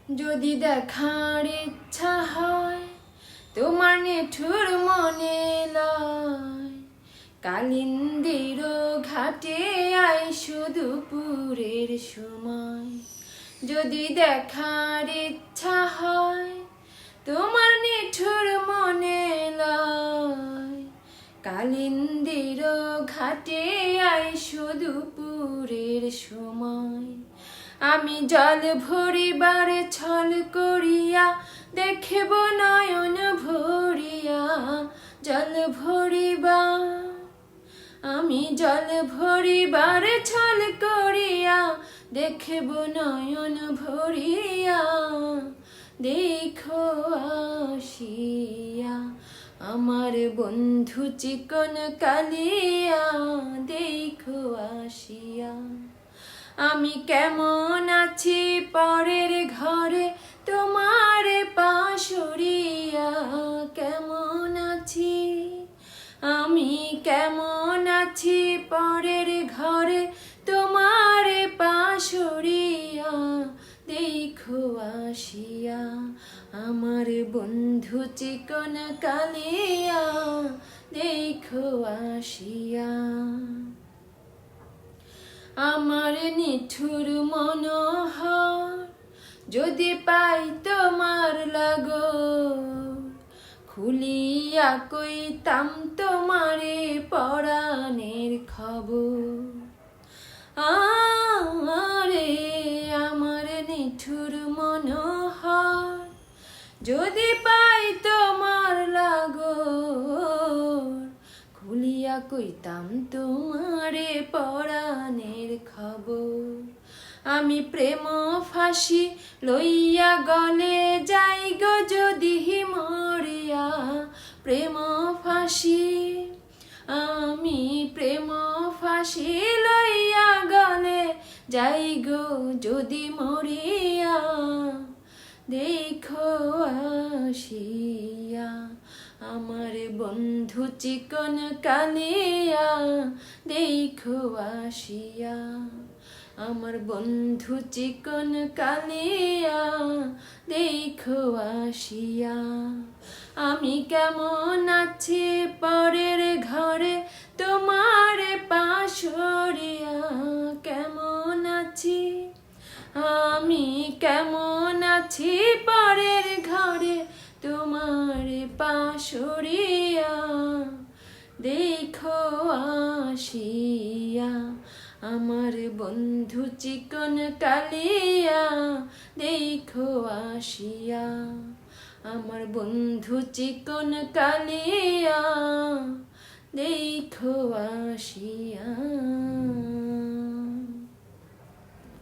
যদি দেখার ইচ্ছা হয় তোমার নিঠুর মনে লয়, কালিন্দির ঘাটে আইসো দুপুরের সময়। যদি দেখার ইচ্ছা হয় তোমার নিঠুর মনে লয়, কালিন্দির ঘাটে আইসো দুপুরের সময়। আমি জল ভরিবার ছল করিয়া দেখব নয়ন ভরিয়া, জল ভরিবা আমি জল ভরিবার ছল করিয়া দেখব নয়ন ভরিয়া। দেখো আসিয়া আমার বন্ধু চিকন কালিয়া, দেখো আসিয়া। আমি কেমন আছি পরের ঘরে তোমার পাশরিয়া, কেমন আছি আমি কেমন আছি পরের ঘরে তোমার পাশরিয়া। দেখো আসিয়া আমার বন্ধু চিকন কালিয়া, দেখো আসিয়া। আমার নিঠুর মনোহর যদি পাই তোমার লাগর, খুলিয়া কইতাম তোমারে পরাণের খবর। আরে আমার নিঠুর মনোহর যদি পাই তোমার লাগর, খুলিয়া কইতাম তোমারে পরাণের খবর। আমি প্রেম ফাঁসি লইয়া গলে যাই গো যদি মরিয়া, প্রেম ফাঁসি আমি প্রেম ফাঁসি লইয়া গলে যাই গো যদি মরিয়া। দেখো আসিয়া আমার বন্ধু চিকন কালিয়া, দেখো আসিয়া আমার বন্ধু চিকন কালিয়া, দেখো আসিয়া। আমি কেমন আছি পরের ঘরে তোমার পাশরিয়া, কেমন আছি আমি কেমন আছি পরের ঘরে তোমার পাশরিয়া। দেখো আসিয়া আমার বন্ধু চিকন কালিয়া, দেখো আসিয়া আমার বন্ধু চিকন কালিয়া, দেখো আসিয়া।